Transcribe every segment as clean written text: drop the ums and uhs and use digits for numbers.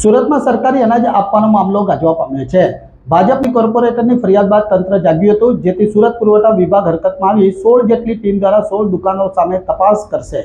સુરતમાં સરકારી અનાજ આપવાનો મામલો ગાજવા પામ્યો છે। ભાજપની કોર્પોરેટરની ફરિયાદ બાદ તંત્ર જાગ્યું હતું, જેથી સુરત પુરવઠા વિભાગ હરકતમાં આવી 16 જેટલી ટીમ દ્વારા 16 દુકાનો સામે તપાસ કરશે।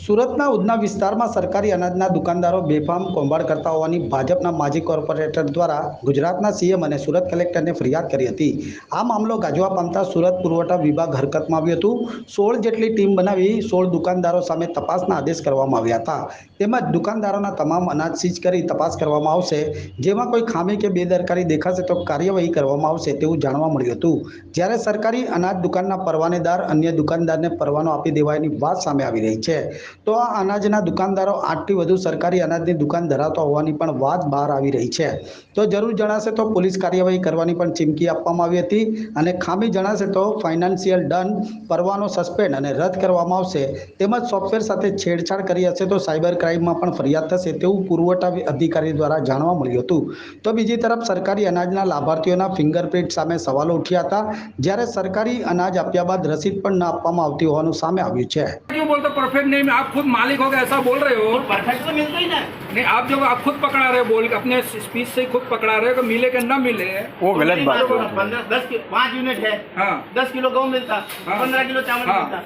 સુરતના ઉધના વિસ્તારમાં સરકારી અનાજના દુકાનદારો બેફામ કૌભાંડ કરતા હોવાની ભાજપના માજી કોર્પોરેટર દ્વારા ગુજરાતના સીએમ અને સુરત કલેક્ટરને ફરિયાદ કરી હતી। આ મામલો ગાજવા પામતા સુરત પુરવઠા વિભાગ હરકતમાં આવ્યું હતું। 16 જેટલી ટીમ બનાવી 16 દુકાનદારો સામે તપાસના આદેશ કરવામાં આવ્યા હતા। તેમજ દુકાનદારોના તમામ અનાજ સીઝ કરી તપાસ કરવામાં આવશે। જેમાં કોઈ ખામી કે બેદરકારી દેખાશે તો કાર્યવાહી કરવામાં આવશે તેવું જાણવા મળ્યું હતું। જ્યારે સરકારી અનાજ દુકાનના પરવાનેદાર અન્ય દુકાનદારને પરવાનો આપી દેવાની વાત સામે આવી રહી છે। તો આ અનાજના દુકાનદારો 8 થી વધુ સરકારી અનાજની દુકાન ધરાવતા હોવાની પણ વાત બહાર આવી રહી છે। તો જરૂર જણાશે તો પોલીસ કાર્યવાહી કરવાની પણ ચીમકી આપવામાં આવી હતી અને ખામી જણાશે તો ફાઇનાન્શિયલ દંડ, પરવાનો સસ્પેન્ડ અને રદ કરવામાં આવશે। તેમજ સોફ્ટવેર સાથે છેડછાડ કરી હશે તો સાયબર ક્રાઇમમાં પણ ફરિયાદ થશે તેવું પુરવઠા અધિકારી દ્વારા જાણવા મળ્યું હતું। તો બીજી તરફ સરકારી અનાજના લાભાર્થીઓના ફિંગરપ્રિન્ટ સામે સવાલો ઉઠ્યા હતા, જ્યારે સરકારી અનાજ આપ્યા બાદ રસીદ પણ ન આપવામાં આવતી હોવાનું સામે આવ્યું છે। क्यों बोलते परफेक्ट नहीं? आप खुद मालिक हो गए ऐसा बोल रहे हो। परफेक्ट तो मिलता ही ना। नहीं, आप जब आप खुद पकड़ा रहे हो, बोल के अपने स्पीच से ही खुद पकड़ा रहे हो कि मिले कि ना मिले, वो गलत बात है। 5 यूनिट है। हाँ 10 किलो गेहूं मिलता, हाँ। 15 किलो चावल हाँ। मिलता।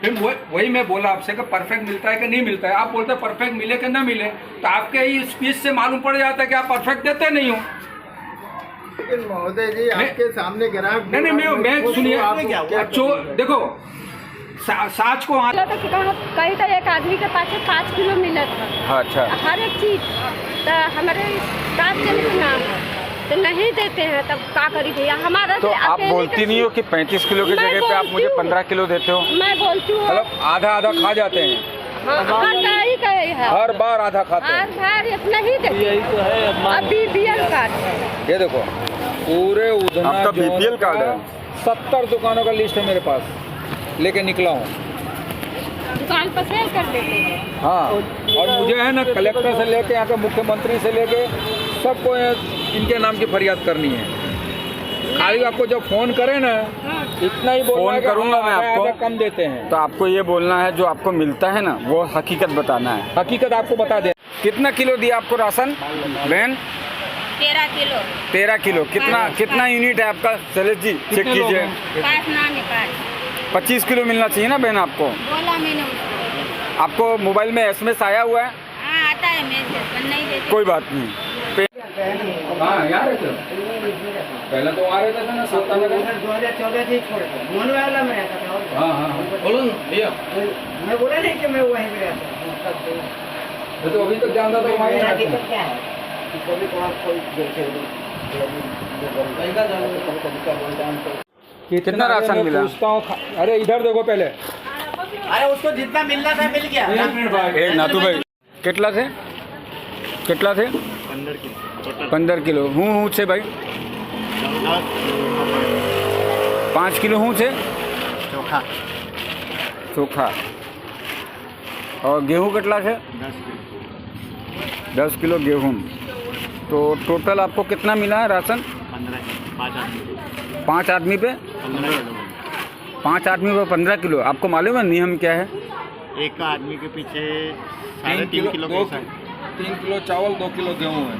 फिर वही मैं बोला आपसे कि परफेक्ट मिलता है कि नहीं मिलता है। आप बोलते हैं परफेक्ट मिले कि ना मिले, तो आपके ही स्पीच से मालूम पड़ जाता है कि आप परफेक्ट देते नहीं हो। लेकिन महोदय जी आपके सामने ग्राहक नहीं मैं सुनिए, जो देखो साच को कहीं तो एक आदमी के पास 5 किलो मिला था। अच्छा, हर एक चीज तो हमारे स्टाफ के नाम तो नहीं देते हैं, तब क्या करी भैया हमारा तो आप बोलती नहीं हो कि 35 किलो की जगह पे आप मुझे 15 किलो देते हो? मैं बोलती हूँ मतलब आधा आधा खा जाते हैं, हर गाड़ी का ही है, हर बार आधा खाते हैं। हर बार इतना ही देते। यही तो है अभी बीपीएल कार्ड है। ये देखो पूरे उधना आपका BPL कार्ड है? 70 दुकानों का लिस्ट है मेरे पास, लेके निकला हूँ। दुकान पर सेल कर देते हैं। हाँ, और मुझे है ना कलेक्टर से लेके यहाँ के मुख्यमंत्री से लेके सबको इनके नाम की फरियाद करनी है। खाली आपको जब फोन करे ना इतना ही बोलना फोन है कि करूंगा मैं आधा आपको। कम देते हैं। तो आपको ये बोलना है जो आपको मिलता है ना वो हकीकत बताना है। हकीकत आपको बता दे। कितना किलो दिया आपको राशन बहन? 13 किलो 13 किलो। कितना यूनिट है आपका? शैलेश जी चेक कीजिए। 25 किलो मिलना चाहिए ना बहन आपको। बोला मैंने आपको मोबाइल में SMS आया हुआ है? हाँ आता है मैसेज, पर नहीं देते। कोई बात नहीं। हाँ यहाँ रहते हो? पहले तो वहाँ रहते थे ना 2014 से छोड़ कर मोहन वाला में रहता था। हाँ हाँ बोलो ना भैया। मैं बोला नहीं कि मैं वहीं पे रहता हूँ। तो अभी तक जानता था वहाँ मेरा दिक्कत क्या है? कभी कोई कितना राशन मिला? पूछता हूँ। अरे इधर देखो पहले। अरे उसको जितना मिलना था मिल गया। ए नातू भाई કેટલા છે? 15 કિલો। હું છે ભાઈ? 5 કિલો હું છે? ચોખા। और गेहूँ કેટલા છે? 10 किलो गेहूँ। तो टोटल आपको कितना मिला है राशन? 5 आदमी पे 15 किलो। आपको मालूम है नियम क्या है? एक आदमी के पीछे 3 किलो 3 किलो चावल 2 किलो गेहूँ है,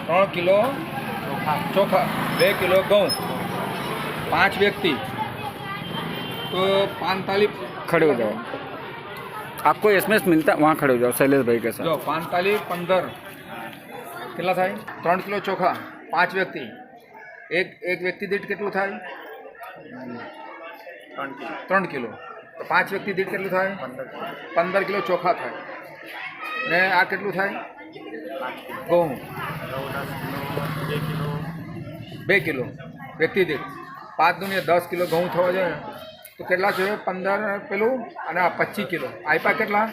3 किलो चोखा, 2 किलो गेहूँ, 5 व्यक्ति तो 45। खड़े हो जाओ, आपको SMS मिलता है वहाँ खड़े हो जाओ शैलेश भाई के साथ। जो 45 15 કેટલા થાય? 3 કિલો ચોખા, 5 વ્યક્તિ, એક વ્યક્તિ દીઠ કેટલું થાય? 3 કિલો તો 5 વ્યક્તિ દીઠ કેટલું થાય? 15 કિલો ચોખા થાય ને આ કેટલું થાય? ઘઉં 2 કિલો વ્યક્તિ દીઠ, 5 દુનિયા 10 કિલો ઘઉં થવા જોઈએ તો કેટલા છે? 15 પેલું અને આ 25 કિલો આપ્યા કેટલા?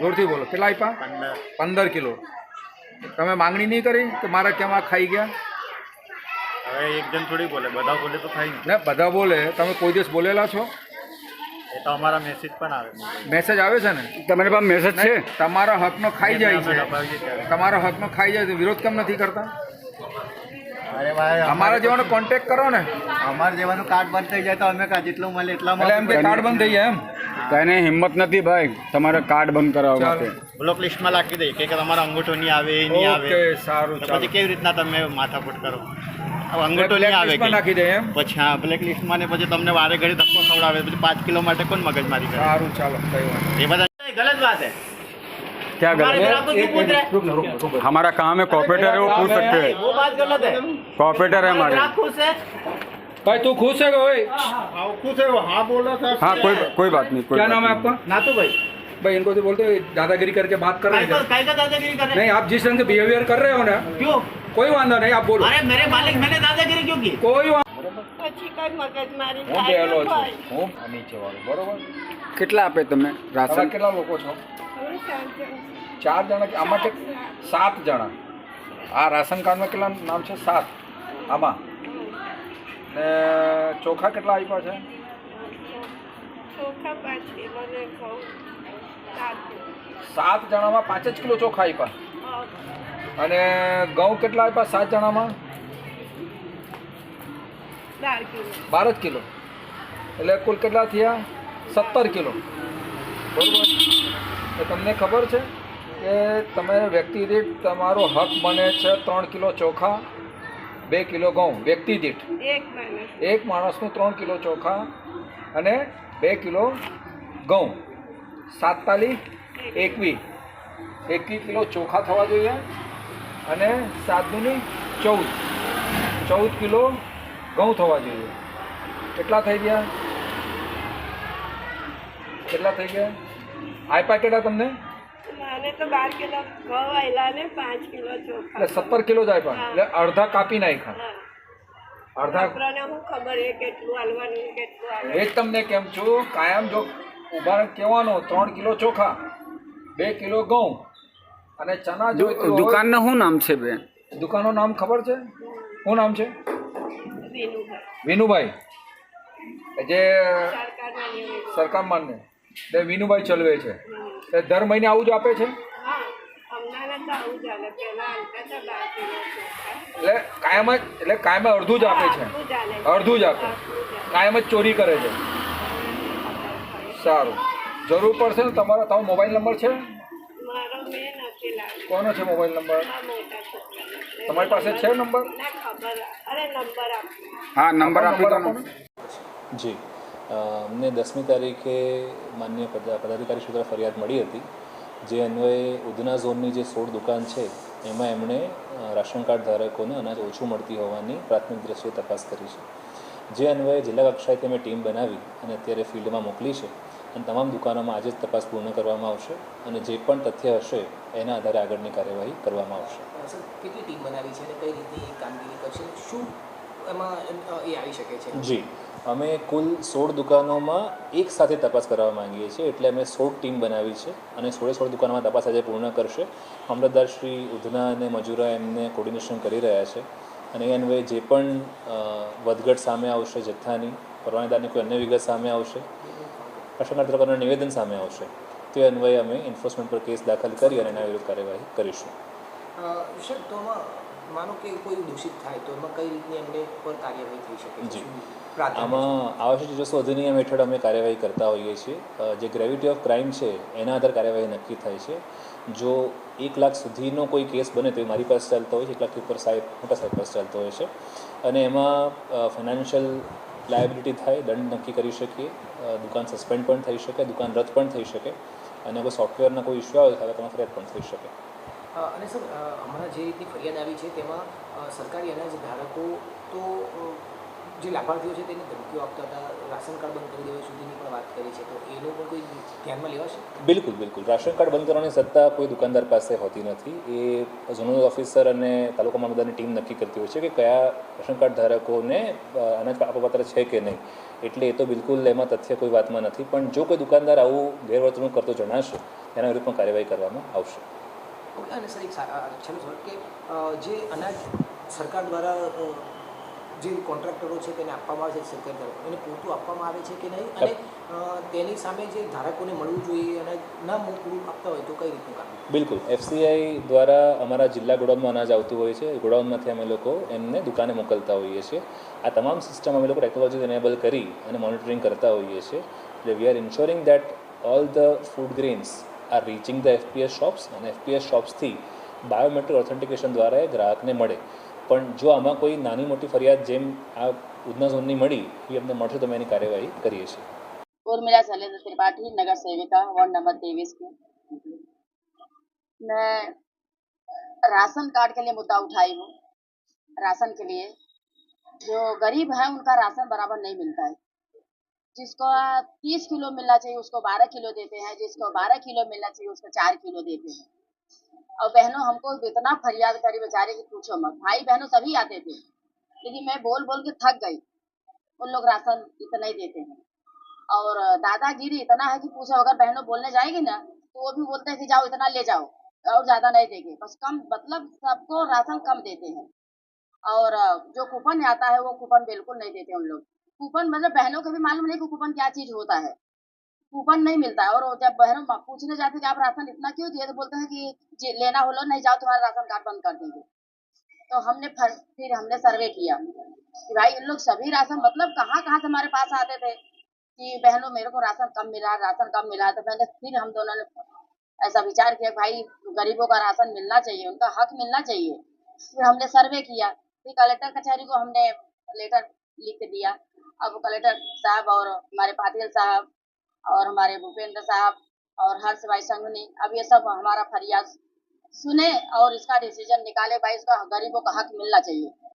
જોરથી બોલો કેટલા આપ્યા? 15 કિલો। તમે માંગણી નહીં કરી કે મારા કેમાં ખાઈ ગયા? હવે એક જણ થોડી બોલે, બધા બોલે તો થાય ને બધા બોલે, તમે કોઈ દિવસ બોલેલા છો? એ તો અમારા મેસેજ પણ આવે। મેસેજ આવે છે ને? તમારી પાસે મેસેજ છે? તમારા હકનો ખાઈ જાય છે, તમારા હકનો ખાઈ જાય તો વિરોધ કેમ નથી કરતા? અરે ભાઈ અમારા જેવાનો કોન્ટેક્ટ કરો ને। અમારા જેવાનું કાર્ડ બંધ થઈ જાય તો અમે જેટલું મળે એટલા એટલે એમ કે કાર્ડ બંધ થઈ જાય એમ? તેને હિંમત નથી ભાઈ તમારે કાર્ડ બંધ કરાવવા ચાલો. માટે. બ્લોક લિસ્ટમાં નાખી દઈએ કે તમારો અંગૂઠો નહીં આવે એ નહીં આવે ઓકે સારું તો ચાલો પછી કેવી રીતના તમે માથાકૂટ કરો હવે અંગૂઠો નહીં આવે બ્લેકલિસ્ટમાં નાખી દે એમ પછી હા બ્લેક લિસ્ટમાં ને પછી તમને વારે ઘડી ધક્કો ખવડાવે પછી 5 કિલો માટે કોણ મગજમારી કરે સારું ચાલો કઈ વાત એ બધા गलत बात है क्या हमारे गलत ग्राहक को क्यों पूछ रहे हैं? हमारा काम है कॉपरेटर है वो पूछ सकते हैं वो बात गलत है कॉपरेटर है हमारे ग्राहक खुश है भाई तू खुश है भाई खुश है वो हाँ बोल रहा था हाँ कोई बात नहीं कोई क्या बात नाम है नहीं। आपका नातू भाई भाई इनको तो बोलते हैं, दादागिरी करके बात कर रहे हैं काय का दादागिरी कर रहे नहीं आप जिस ढंग से बिहेवियर कर रहे हो ना हैं क्यों कोई वांधा नहीं आप बोलो अरे मेरे मालिक मैंने दादागिरी क्यों की કોઈ પછી કઈ મગજમારી હું થાય બેહલો તો છું ભાઈ. હું આ નીચે વાળો બરોબર કેટલા આપે તમે તમે રાશન કેટલા લોકો છો હું શાંતિ. 4 જણા કે આમાં કે 7 જણા આ રાશન કાર્ડમાં કેટલા નામ છે 7 આમાં ને ચોખા કેટલા આપ્યા છે ચોખા 5 કિલો ને ઘઉં 7 કિલો. 7 જણામાં 5 જ કિલો ચોખા આપ્યા અને ઘઉં કેટલા આપ્યા 7 જણામાં 12 કિલો. 12 જ કિલો એટલે કુલ કેટલા થયા 17 કિલો બરોબર તો તમને ખબર છે કે તમે વ્યક્તિ દીઠ તમારો હક બને છે 3 કિલો ચોખા 2 કિલો ઘઉં વ્યક્તિ દીઠ એક માણસ એક માણસનું 3 કિલો ચોખા અને 2 કિલો ઘઉં 7 તાલી 21 કિલો ચોખા થવા જોઈએ અને 7 દૂની 14 કિલો ઘઉં થવા જોઈએ કેટલા થઈ ગયા આપ્યા કેટલા તમને મને તો 12 કિલો ઘઉં આયલા ને 5 કિલો ચોખા. એટલે 17 કિલો જ આપ્યા એટલે અડધા કાપી નાખ્યા હા. અડધા છોકરાને હું ખબર એ કેટલું હાલવાનું ને કેટલું એ હાલવાનું. જ તમને કેમ છું કાયમ જો ઊભા કહેવાનો 3 કિલો ચોખા 2 કિલો ઘઉં અને ચણા જોઈતું હોય. દુકાનનું શું નામ છે બેન દુકાનનું નામ ખબર છે શું નામ છે વિનુભાઈ વિનુભાઈ જે સરકારના નિયમ. સરકાર માન્ય તે વિનુભાઈ ચલવે છે તે દર મહિને આવું જ આપે છે હા હમણાં તો આવું ચાલે પહેલા હાલતા હતા 12 કિલો ચોખા. એટલે કાયમ અડધું જ આપે છે આટલું ચાલે. અડધું જ આપે આટલું ચાલે. કાયમ જ ચોરી કરે છે સારું જરૂર પડશે ને તમારો મોબાઈલ નંબર છે મારો મેં નથી લાવ્યો. કોનો છે મોબાઈલ નંબર આ મોટા છોકરાનો. તમારી પાસે છે નંબર ના ખબર. અરે નંબર આપો. હા નંબર આપી દો ને જી અમને 10મી તારીખે માન્ય પદાધિકારી સૂત્રે ફરિયાદ મળી હતી જે અન્વયે ઉધના ઝોનની જે 16 દુકાન છે એમાં એમણે રાશન કાર્ડ ધારકોને અનાજ ઓછું મળતી હોવાની પ્રાથમિક દ્રષ્ટિએ તપાસ કરી છે જે અન્વયે જિલ્લા કક્ષાએ અમે ટીમ બનાવી અને અત્યારે ફિલ્ડમાં મોકલી છે અને તમામ દુકાનોમાં આજે જ તપાસ પૂર્ણ કરવામાં આવશે અને જે પણ તથ્ય હશે એના આધારે આગળની કાર્યવાહી કરવામાં આવશે સર કેટલી ટીમ બનાવી છે અને કઈ રીતની કામગીરી કરશે શું એમાં એ આવી શકે છે જી અમે કુલ 16 દુકાનોમાં એક સાથે તપાસ કરવા માંગીએ છીએ એટલે અમે 16 ટીમ બનાવી છે અને 16 દુકાનોમાં તપાસ આજે પૂર્ણ કરશે મામલતદાર શ્રી ઉધના અને મજૂરા એમને કોર્ડિનેશન કરી રહ્યા છે અને એ અન્વયે જે પણ વધઘટ સામે આવશે જથ્થાની પરવાનેદારની કોઈ અન્ય વિગત સામે આવશે રાશન કાર્ડ ધારકોના નિવેદન સામે આવશે તે અન્વયે અમે એન્ફોર્સમેન્ટ પર કેસ દાખલ કરી અને એના વિરુદ્ધ કાર્યવાહી કરીશું સર તો આમાં માનો કે કોઈ દૂષિત થાય તો એમાં કઈ રીતની એમને પર કાર્યવાહી થઈ શકે છે જી. શું પ્રાથમિક આમાં આવશ્યક ચીજવસ્તુ અધિનિયમ હેઠળ અમે કાર્યવાહી કરતા હોઈએ છીએ જે ગ્રેવિટી ઓફ ક્રાઇમ છે એના આધારે કાર્યવાહી નક્કી થાય છે જો 1 લાખ સુધીનો કોઈ કેસ બને તો એ મારી પાસે ચાલતો હોય છે 1 લાખથી ઉપર મોટા સાહેબ પાસે ચાલતો હોય છે અને એમાં ફાઇનાન્શિયલ લાયબિલિટી થાય દંડ નક્કી કરી શકીએ દુકાન સસ્પેન્ડ પણ થઈ શકે દુકાન રદ પણ થઈ શકે અને કોઈ સોફ્ટવેરના કોઈ ઇસ્યુ આવે તો તમારે ફરિયાદ પણ થઈ શકે અને સર હમણાં જે રીતની ફરિયાદ આવી છે તેમાં સરકારી અનાજ ધારકો તો જે લાભાર્થીઓ છે તેને ધમકીઓ આપતા હતા રાશન કાર્ડ બંધ કરી દેવા સુધીની પણ વાત કરી છે તો એનું પણ કોઈ ધ્યાનમાં લેવાશે બિલકુલ રાશન કાર્ડ બંધ કરવાની સત્તા કોઈ દુકાનદાર પાસે હોતી નથી એ ઝોનલ ઓફિસર અને તાલુકા મામલતદારની ટીમ નક્કી કરતી હોય છે કે કયા રાશન કાર્ડ ધારકોને અનાજ આપવાપાત્ર છે કે નહીં એટલે એ તો બિલકુલ એમાં તથ્ય કોઈ વાતમાં નથી પણ જો કોઈ દુકાનદાર આવું ગેરવર્તણૂક કરતો જણાશે એના વિરુદ્ધ પણ કાર્યવાહી કરવામાં આવશે ઓકે અને સર એક છેલ્લું સવાલ કે જે અનાજ સરકાર દ્વારા જે કોન્ટ્રાક્ટરો છે તેને આપવામાં આવે છે સરકાર દ્વારા એને પૂરતું આપવામાં આવે છે કે નહીં અને તેની સામે જે ધારકોને મળવું જોઈએ અને ના પૂરું આપતા હોય તો કઈ રીતનું કામ બિલકુલ એફસીઆઈ દ્વારા અમારા જિલ્લા ગોડાઉનમાં અનાજ આવતું હોય છે ગોડાઉનમાંથી અમે લોકો એમને દુકાને મોકલતા હોઈએ છીએ આ તમામ સિસ્ટમ અમે લોકો ટેકનોલોજી એનેબલ કરી અને મોનિટરિંગ કરતા હોઈએ છીએ We are ensuring that all the food grains are reaching the FPS shops અને FPS શોપ્સથી બાયોમેટ્રિક ઓથેન્ટિકેશન દ્વારા એ ગ્રાહકને મળે. પણ જો આમાં કોઈ નાની મોટી ફરિયાદ જેમ આ ઉધના ઝોનની મળી એ અમને મળશે તો અમે એની કાર્યવાહી કરીએ છીએ. उर्मिला शैलेंद्र त्रिपाठी, नगर सेविका, वार्ड नंबर 23 की. मैं राशन कार्ड के लिए मुद्दा उठाई हूँ. राशन के लिए जो गरीब है उनका राशन बराबर नहीं मिलता है. जिसको 30 किलो मिलना चाहिए उसको 12 किलो देते हैं, जिसको 12 किलो मिलना चाहिए उसको 4 किलो देते हैं. और बहनों हमको इतना फरियाद करी बेचारे की पूछो मत. भाई बहनों सभी आते थे, लेकिन मैं बोल बोल के थक गई. उन लोग राशन इतना ही देते हैं और दादागिरी इतना है कि पूछो. अगर बहनों बोलने जाएगी ना तो वो भी बोलते हैं कि जाओ इतना ले जाओ और ज़्यादा नहीं देंगे, बस कम, मतलब सबको राशन कम देते हैं. और जो कूपन आता है वो कूपन बिल्कुल नहीं देते उन लोग. कूपन मतलब बहनों को भी मालूम नहीं कि कूपन क्या चीज़ होता है. कूपन नहीं मिलता है. और जब बहनों पूछने जाते हैं कि आप राशन इतना क्यों दिए, तो बोलते हैं कि जी लेना हो लो, नहीं जाओ तुम्हारा राशन कार्ड बंद कर देंगे. तो फिर हमने सर्वे किया कि भाई इन लोग सभी राशन, मतलब कहाँ कहाँ से हमारे पास आते थे कि बहनों मेरे को राशन कम मिला, राशन कम मिला. तो मैंने फिर हम दोनों ने ऐसा विचार किया भाई गरीबों का राशन मिलना चाहिए, उनका हक मिलना चाहिए. फिर हमने सर्वे किया. फिर कलेक्टर कचहरी को हमने लेटर लिख के दिया. अब कलेक्टर साहब और हमारे पाटिल साहब और हमारे भूपेंद्र साहब और हर्ष भाई संघनी अब ये सब हमारा फरियाद सुने और इसका डिसीजन निकाले. भाई इसका गरीबों का हक मिलना चाहिए.